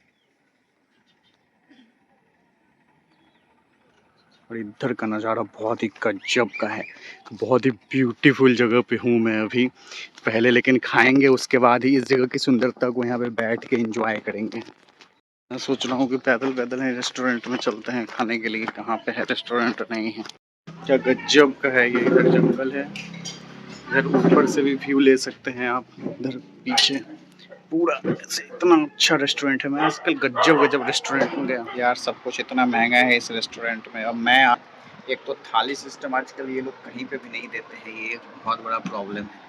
और इधर का नज़ारा बहुत ही गजब का है। बहुत ही ब्यूटीफुल जगह पे हूँ मैं अभी पहले, लेकिन खाएंगे उसके बाद ही इस जगह की सुंदरता को यहाँ पे बैठ के एंजॉय करेंगे। मैं सोच रहा हूँ कि पैदल ही रेस्टोरेंट में चलते हैं खाने के लिए। कहाँ पे है रेस्टोरेंट, नहीं है। क्या गजब का है ये। इधर जंगल है, इधर ऊपर से भी व्यू ले सकते हैं आप। इधर पीछे पूरा ऐसे इतना अच्छा रेस्टोरेंट है। मैं आजकल गजब रेस्टोरेंट में गया यार। सब कुछ इतना महंगा है इस रेस्टोरेंट में। अब मैं एक तो थाली सिस्टम आजकल ये लोग कहीं पे भी नहीं देते हैं, ये बहुत बड़ा प्रॉब्लम है।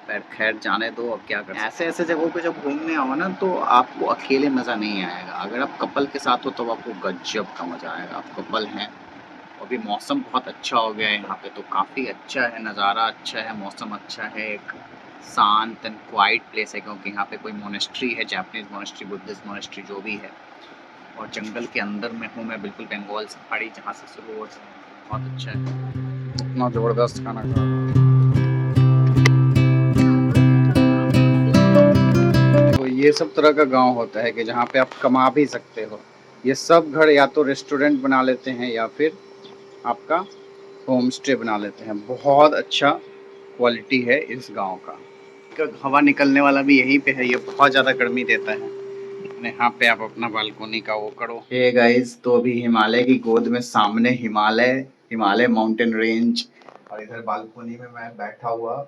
पर खैर जाने दो, अब क्या कर। ऐसे जगहों पे जब घूमने आओ ना, तो आपको अकेले मज़ा नहीं आएगा। अगर आप कपल के साथ हो तो आपको गजब का मज़ा आएगा। आप कपल हैं, अभी मौसम बहुत अच्छा हो गया है यहाँ पे, तो काफ़ी अच्छा है, नज़ारा अच्छा है, मौसम अच्छा है। एक शांत एंड क्वाइट प्लेस है, क्योंकि यहाँ पे कोई मोनेस्ट्री है, जापानीज़ मोनेस्ट्री, बुद्धिस्ट मोनेस्ट्री जो भी है। और जंगल के अंदर में हूँ मैं, बिल्कुल बंगाल सफारी जहाँ से शुरू हो। बहुत अच्छा है, इतना ज़बरदस्त खाना खा। तो ये सब तरह का गांव होता है कि जहाँ पे आप कमा भी सकते हो। ये सब घर या तो रेस्टोरेंट बना लेते हैं या फिर आपका होम स्टे बना लेते हैं। बहुत अच्छा क्वालिटी है इस गांव का। हवा निकलने वाला भी यहीं पे है, ये बहुत ज़्यादा गर्मी देता है। यहाँ पे आप अपना बालकोनी का वो करो। हे गाइस, तो अभी हिमालय की गोद में सामने हिमालय माउंटेन रेंज, और इधर बालकोनी में मैं बैठा हुआ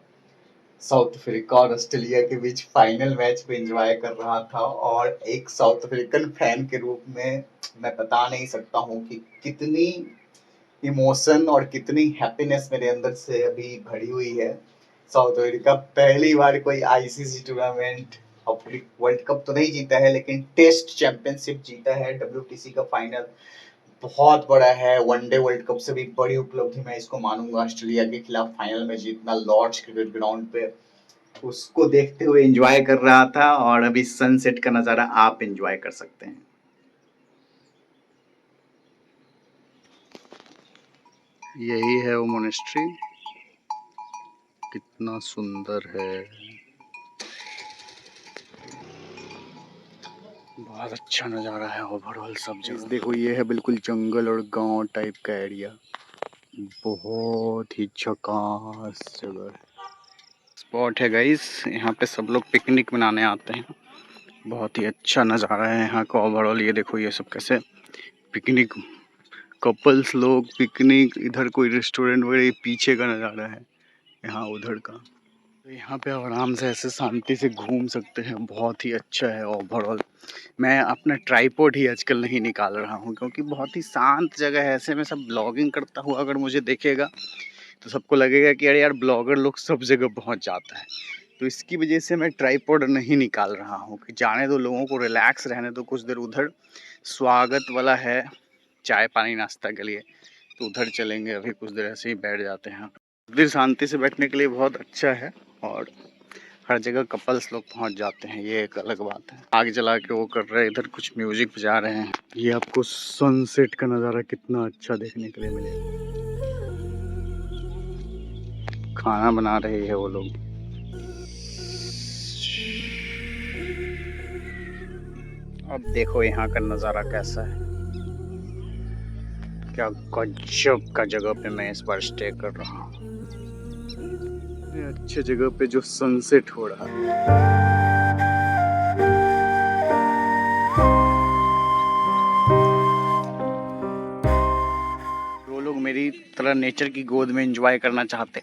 साउथ अफ्रीका और ऑस्ट्रेलिया के बीच फाइनल मैच को एंजॉय कर रहा था। और एक साउथ अफ्रीकन फैन के रूप में मैं बता नहीं सकता हूँ कि कितनी इमोशन और कितनी हैप्पीनेस मेरे अंदर से अभी भरी हुई है। साउथ अफ्रीका पहली बार कोई आईसीसी टूर्नामेंट, वर्ल्ड कप तो नहीं जीता है लेकिन टेस्ट चैंपियनशिप जीता है। डब्ल्यूटीसी का फाइनल बहुत बड़ा है, वनडे वर्ल्ड कप से भी बड़ी उपलब्धि मैं इसको मानूंगा। ऑस्ट्रेलिया के खिलाफ फाइनल में जीतना लॉर्ड्स क्रिकेट ग्राउंड पे, उसको देखते हुए एंजॉय कर रहा था। और अभी सनसेट का नज़ारा आप एंजॉय कर सकते हैं। यही है वो मोनेस्ट्री, कितना सुंदर है, बहुत अच्छा नज़ारा है ओवरऑल सब जगह। देखो ये है बिल्कुल जंगल और गांव टाइप का एरिया, बहुत ही झकास जगह है। स्पॉट है गाइस, यहाँ पे सब लोग पिकनिक मनाने आते हैं। बहुत ही अच्छा नज़ारा है यहाँ का ओवरऑल। ये देखो ये सब कैसे पिकनिक, कपल्स लोग पिकनिक, इधर कोई रेस्टोरेंट वगैरह, पीछे का नज़ारा है यहाँ उधर का। तो यहाँ पे आराम से ऐसे शांति से घूम सकते हैं, बहुत ही अच्छा है ओवरऑल। मैं अपना ट्राइपॉड ही आजकल नहीं निकाल रहा हूँ क्योंकि बहुत ही शांत जगह है। ऐसे में सब ब्लॉगिंग करता हुआ अगर मुझे देखेगा तो सबको लगेगा कि अरे यार ब्लॉगर लोग सब जगह पहुँच जाता है। तो इसकी वजह से मैं ट्राइपॉड नहीं निकाल रहा हूँ कि जाने दो, लोगों को रिलैक्स रहने दो कुछ देर। उधर स्वागत वाला है चाय पानी नाश्ता के लिए, तो उधर चलेंगे, अभी कुछ देर ऐसे ही बैठ जाते हैं। उधर शांति से बैठने के लिए बहुत अच्छा है और हर जगह कपल्स लोग पहुंच जाते हैं, ये एक अलग बात है। आगे चला के वो कर रहे हैं, इधर कुछ म्यूजिक बजा रहे हैं। ये आपको सनसेट का नज़ारा कितना अच्छा देखने के लिए मिलेगा। खाना बना रहे हैं वो लोग। अब देखो यहाँ का नज़ारा कैसा है, क्या गजब का जगह पे मैं इस बार स्टे कर रहा हूँ। अच्छे जगह पे जो सनसेट हो रहा है। वो लोग मेरी तरह नेचर की गोद में एंजॉय करना चाहते,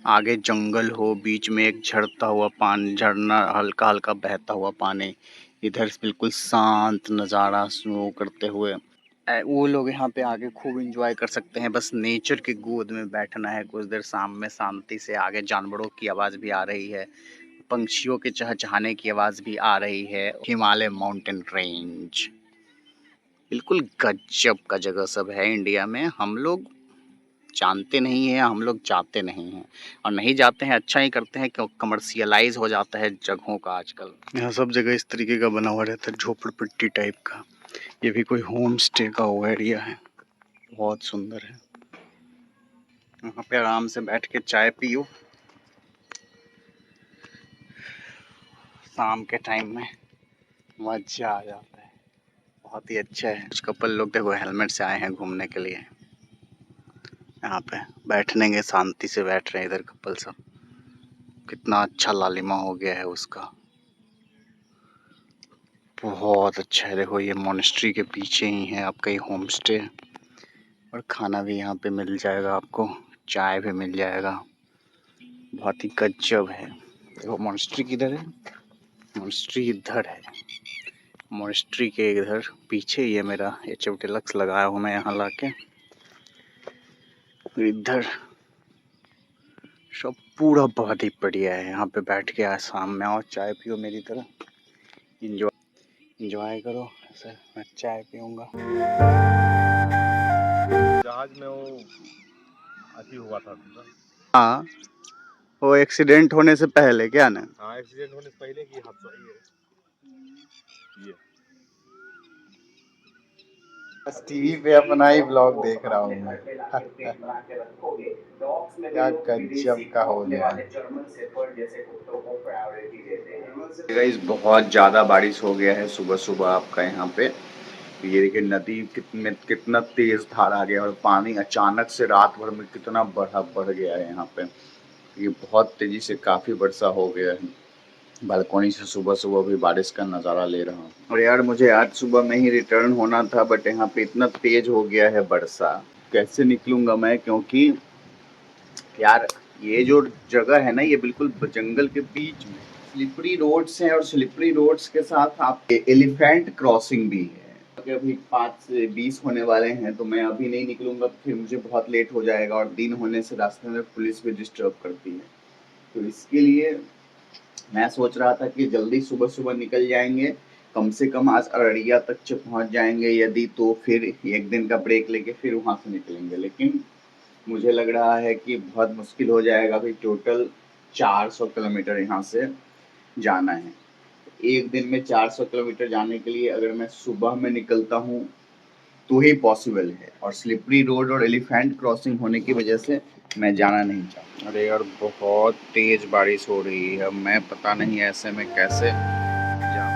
आगे जंगल हो, बीच में एक झड़ता हुआ पानी, झरना हल्का हल्का बहता हुआ पानी, इधर बिल्कुल शांत नज़ारा स्नो करते हुए, वो लोग यहाँ पे आगे खूब एंजॉय कर सकते हैं। बस नेचर की गोद में बैठना है कुछ देर, शाम में शांति से। आगे जानवरों की आवाज़ भी आ रही है, पंछियों के चहचहाने की आवाज़ भी आ रही है। हिमालय माउंटेन रेंज बिल्कुल गजब का जगह सब है इंडिया में। हम लोग जानते नहीं हैं, हम लोग जाते नहीं हैं, और नहीं जाते हैं अच्छा ही करते हैं क्योंकि कमर्शियलाइज हो जाता है जगहों का आजकल। यहाँ सब जगह इस तरीके का बना हुआ रहता है, झोपड़पट्टी टाइप का। ये भी कोई होम स्टे का वो एरिया है, बहुत सुंदर है। यहाँ पे आराम से बैठ के चाय पियो शाम के टाइम में, मजा आ जाता है, बहुत ही अच्छा है। कुछ कपल लोग देखो हेलमेट से आए हैं घूमने के लिए, यहाँ पे बैठने के शांति से बैठ रहे हैं इधर कपल सब। कितना अच्छा लालिमा हो गया है उसका, बहुत अच्छा है। देखो ये मोनेस्ट्री के पीछे ही है आपका ये होम स्टे, और खाना भी यहाँ पे मिल जाएगा आपको, चाय भी मिल जाएगा, बहुत ही गजब है। देखो मोनेस्ट्री किधर है, मोनेस्ट्री इधर है। मोनेस्ट्री के इधर पीछे ये मेरा HF डिलक्स लगाया हूँ मैं यहाँ लाके, इधर सब पूरा बहुत ही बढ़िया है। यहाँ पे बैठ के आज शाम में आओ, चाय पियो मेरी तरह, इंजॉय करो। ऐसे मैं चाय पीऊँगा। जहाज में वो अति हुआ था ना। हाँ, वो एक्सीडेंट होने से पहले क्या ना। हाँ, एक्सीडेंट होने से पहले की हादसा ये बस टीवी पे अपना ही ब्लॉग देख रहा हूँ मैं। क्या गजब का हो गया। गाइस बहुत ज़्यादा बारिश हो गया है सुबह सुबह आपका यहाँ पे, ये देखिए नदी कितना तेज धार आ गया और पानी अचानक से रात भर में कितना बढ़ गया है यहाँ पे। ये बहुत तेजी से काफ़ी वर्षा हो गया है। बालकनी से सुबह सुबह भी बारिश का नज़ारा ले रहा हूँ। और यार मुझे आज सुबह में ही रिटर्न होना था, बट यहाँ पे इतना तेज हो गया है वर्षा, कैसे निकलूँगा मैं, क्योंकि यार ये जो जगह है ना ये बिल्कुल जंगल के बीच में स्लिपरी रोड्स हैं, और स्लिपरी रोड्स के साथ आप एलिफेंट क्रॉसिंग भी है। अभी 5 से 20 होने वाले हैं, तो मैं अभी नहीं निकलूंगा, फिर मुझे बहुत लेट हो जाएगा, और दिन होने से रास्ते में पुलिस भी डिस्टर्ब करती है। तो इसके लिए मैं सोच रहा था कि जल्दी सुबह सुबह निकल जाएंगे, कम से कम आज अररिया तक पहुंच जाएंगे, यदि तो फिर एक दिन का ब्रेक लेके फिर वहां से निकलेंगे। लेकिन मुझे लग रहा है कि बहुत मुश्किल हो जाएगा, भाई टोटल 400 किलोमीटर यहाँ से जाना है। एक दिन में 400 किलोमीटर जाने के लिए अगर मैं सुबह में निकलता हूँ तो ही पॉसिबल है, और स्लिपरी रोड और एलिफेंट क्रॉसिंग होने की वजह से मैं जाना नहीं चाहता। अरे यार बहुत तेज बारिश हो रही है, मैं पता नहीं ऐसे में कैसे जाऊँ।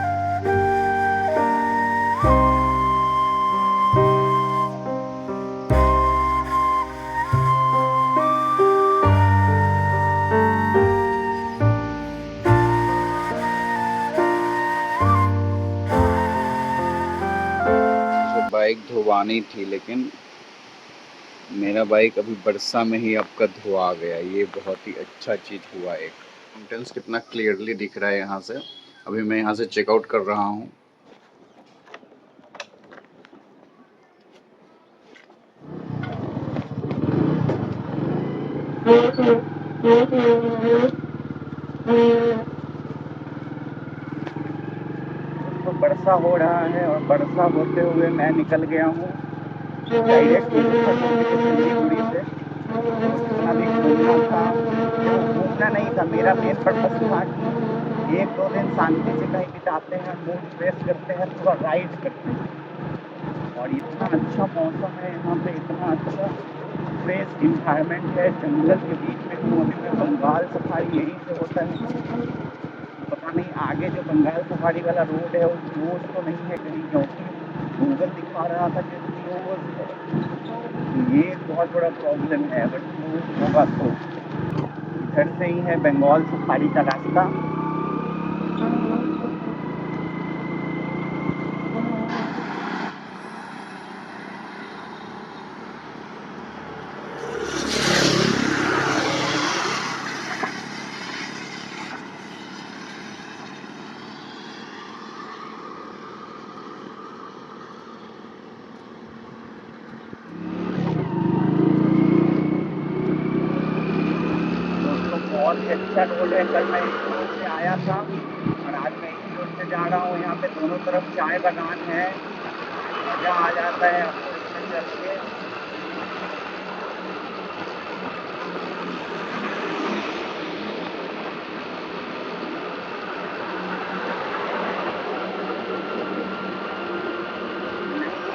बाइक धुलवानी थी, लेकिन मेरा बाइक अभी वर्षा में ही आपका धुआ गया। ये बहुत ही अच्छा चीज़ हुआ। एक माउंटेन्स कितना क्लियरली दिख रहा है यहाँ से। अभी मैं यहाँ से चेकआउट कर रहा हूँ। तो वर्षा हो रहा है, और वर्षा होते हुए मैं निकल गया हूँ डायरेक्ट सिलीगुड़ी से। अभी घूमना था, घूमना नहीं था, मेरा मेन पर्पस था कि 1-2 दिन शांति से कहीं बिताते हैं, मूड फ्रेश करते हैं, थोड़ा राइड करते हैं। और इतना अच्छा मौसम है यहाँ पे, इतना अच्छा फ्रेश इन्वायरमेंट है, जंगल के बीच में हूँ। अभी मैं बंगाल सफारी यहीं से होता है, पता नहीं आगे जो बंगाल सफारी वाला रोड है उस रोड तो नहीं है कहीं, क्योंकि गूगल दिखा रहा था कि क्लोज है। ये एक बहुत बड़ा प्रॉब्लम है, बट क्लोज होगा तो इधर से ही है बंगाल सफारी का रास्ता। बहुत ही अच्छा रोड है। कल मैं इस रोड से आया था और आज मैं इस रोड से जा रहा हूँ। यहाँ पे दोनों तरफ चाय बागान है, मज़ा आ जाता है आपको इसमें चल के।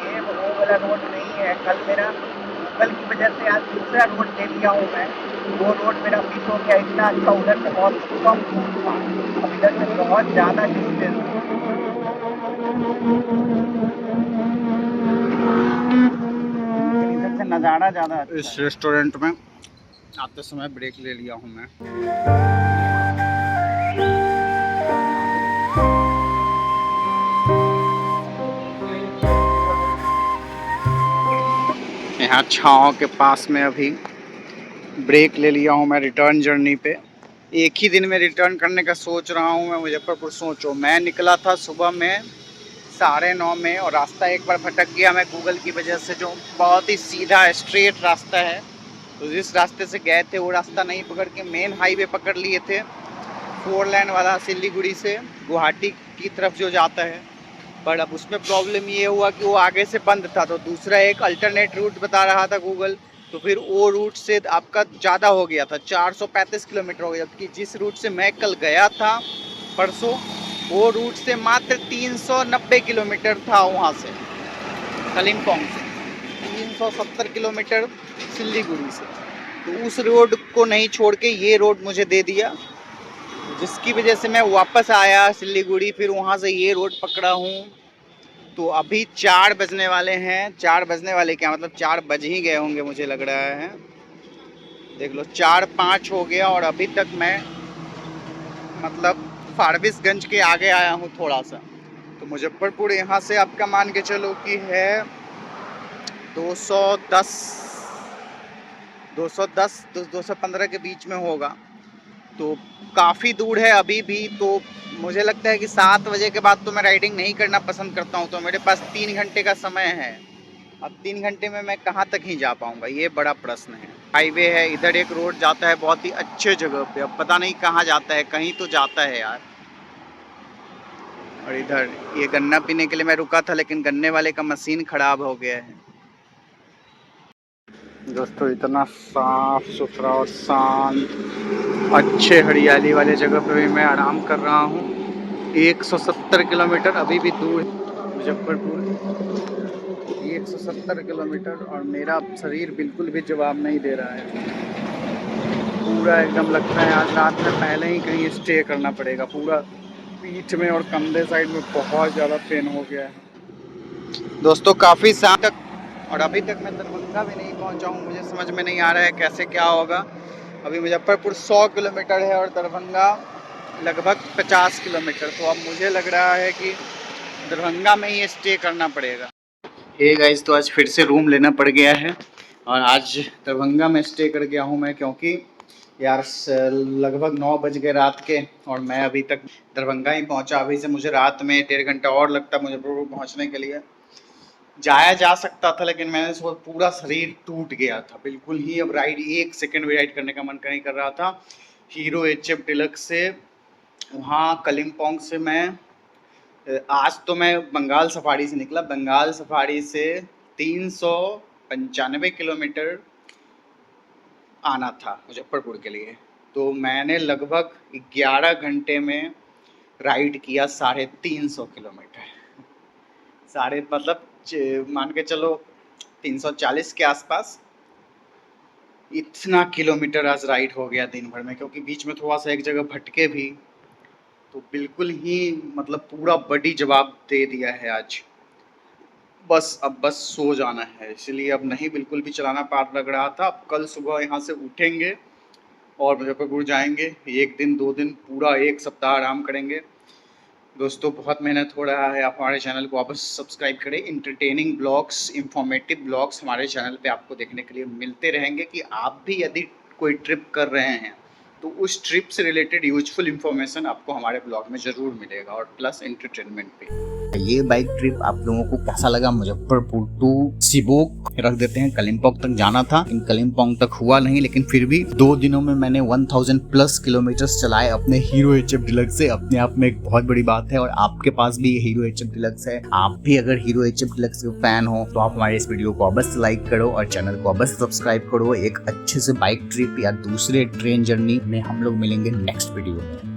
ये वो वाला रोड नहीं है, कल मेरा गूगल की वजह से आज दूसरा रोड ले लिया हूँ मैं। वो रोड मेरा मिस हो गया। इतना अच्छा, उधर से बहुत कम दूर था, अब इधर से बहुत ज़्यादा डिस्टेंस। इधर से नज़ारा ज़्यादा अच्छा। इस रेस्टोरेंट में आते समय ब्रेक ले लिया हूँ मैं। यहाँ छाँव के पास में अभी ब्रेक ले लिया हूँ मैं रिटर्न जर्नी पे। एक ही दिन में रिटर्न करने का सोच रहा हूँ मैं मुजफ्फरपुर। सोचो मैं निकला था सुबह में 9:30 में, और रास्ता एक बार भटक गया मैं गूगल की वजह से, जो बहुत ही सीधा स्ट्रेट रास्ता है। तो जिस रास्ते से गए थे वो रास्ता नहीं पकड़ के मेन हाईवे पकड़ लिए थे, 4 लेन वाला, सिलीगुड़ी से गुवाहाटी की तरफ जो जाता है। पर अब उसमें प्रॉब्लम ये हुआ कि वो आगे से बंद था, तो दूसरा एक अल्टरनेट रूट बता रहा था गूगल। तो फिर वो रूट से आपका ज़्यादा हो गया था, 435 किलोमीटर हो गया, जबकि जिस रूट से मैं कल गया था परसों, वो रूट से मात्र 390 किलोमीटर था। वहाँ से कालिम्पोंग से 370 किलोमीटर सिलीगुड़ी से। तो उस रोड को नहीं छोड़ के ये रोड मुझे दे दिया, जिसकी वजह से मैं वापस आया सिलीगुड़ी, फिर वहाँ से ये रोड पकड़ा हूँ। तो अभी 4 बजने वाले हैं। 4 बजने वाले क्या मतलब 4 बज ही गए होंगे मुझे लग रहा है। देख लो 4-5 हो गया और अभी तक मैं मतलब फारबिसगंज के आगे आया हूँ थोड़ा सा। तो मुजफ्फरपुर यहाँ से आपका मान के चलो कि है 215 के बीच में होगा। तो काफ़ी दूर है अभी भी। तो मुझे लगता है कि 7 बजे के बाद तो मैं राइडिंग नहीं करना पसंद करता हूँ। तो मेरे पास 3 घंटे का समय है। अब 3 घंटे में मैं कहाँ तक ही जा पाऊँगा, ये बड़ा प्रश्न है। हाईवे है, इधर एक रोड जाता है बहुत ही अच्छे जगह पे। अब पता नहीं कहाँ जाता है, कहीं तो जाता है यार। और इधर ये गन्ना पीने के लिए मैं रुका था, लेकिन गन्ने वाले का मशीन खराब हो गया है। दोस्तों इतना साफ सुथरा और शांत अच्छे हरियाली वाले जगह पे भी मैं आराम कर रहा हूँ। 170 किलोमीटर अभी भी दूर है मुजफ्फरपुर, 170 किलोमीटर, और मेरा शरीर बिल्कुल भी जवाब नहीं दे रहा है। पूरा एकदम लगता है आज रात में पहले ही कहीं स्टे करना पड़ेगा। पूरा पीठ में और कंधे साइड में बहुत ज़्यादा पेन हो गया है दोस्तों, काफ़ी शाम तक। और अभी तक मैं दरभंगा भी नहीं पहुंचा हूं। मुझे समझ में नहीं आ रहा है कैसे क्या होगा। अभी मुजफ्फरपुर 100 किलोमीटर है और दरभंगा लगभग 50 किलोमीटर। तो अब मुझे लग रहा है कि दरभंगा में ही स्टे करना पड़ेगा। हे गाइस, तो आज फिर से रूम लेना पड़ गया है और आज दरभंगा में स्टे कर गया हूं मैं, क्योंकि यार लगभग 9 बज गए रात के और मैं अभी तक दरभंगा ही पहुंचा। अभी से मुझे रात में 1.5 घंटा और लगता मुजफ्फरपुर पहुंचने के लिए। जाया जा सकता था, लेकिन मैंने सुबह पूरा शरीर टूट गया था बिल्कुल ही। अब राइड 1 सेकंड भी राइड करने का मन नहीं कर रहा था। हीरो HF डिलक्स से वहाँ कलिम्पोंग से मैं आज तो मैं बंगाल सफारी से निकला। बंगाल सफारी से 395 किलोमीटर आना था मुजफ्फरपुर के लिए। तो मैंने लगभग 11 घंटे में राइड किया 350 किलोमीटर। मतलब मान के चलो 340 के आसपास। इतना किलोमीटर आज राइड हो गया दिन भर में, क्योंकि बीच में थोड़ा सा एक जगह भटके भी। तो बिल्कुल ही मतलब पूरा बॉडी जवाब दे दिया है आज। अब बस सो जाना है, इसलिए अब नहीं बिल्कुल भी चलाना पार लग रहा था। अब कल सुबह यहाँ से उठेंगे और मुजफ्फरपुर जाएंगे। 1 दिन 2 दिन पूरा 1 सप्ताह आराम करेंगे। दोस्तों बहुत मेहनत हो रहा है। आप हमारे चैनल को वापस सब्सक्राइब करें। इंटरटेनिंग ब्लॉग्स, इंफॉर्मेटिव ब्लॉग्स हमारे चैनल पे आपको देखने के लिए मिलते रहेंगे। कि आप भी यदि कोई ट्रिप कर रहे हैं तो उस ट्रिप से रिलेटेड यूजफुल इन्फॉर्मेशन आपको हमारे ब्लॉग में ज़रूर मिलेगा, और प्लस एंटरटेनमेंट भी। ये बाइक ट्रिप आप लोगों को कैसा लगा? मुजफ्फरपुर टू सिबोक रख देते हैं, कलिम्पोंग तक जाना था लेकिन कलिम्पोंग तक हुआ नहीं। लेकिन फिर भी 2 दिनों में मैंने 1000 प्लस किलोमीटर चलाए अपने हीरो HF डिलक्स से। अपने आप में एक बहुत बड़ी बात है। और आपके पास भी हीरो HF डिलक्स है, आप भी अगर हीरो HF डिलक्स के फैन हो तो आप हमारे इस वीडियो को अवश्य लाइक करो और चैनल को अवश्य सब्सक्राइब करो। एक अच्छे से बाइक ट्रिप या दूसरे ट्रेन जर्नी में हम लोग मिलेंगे नेक्स्ट वीडियो में।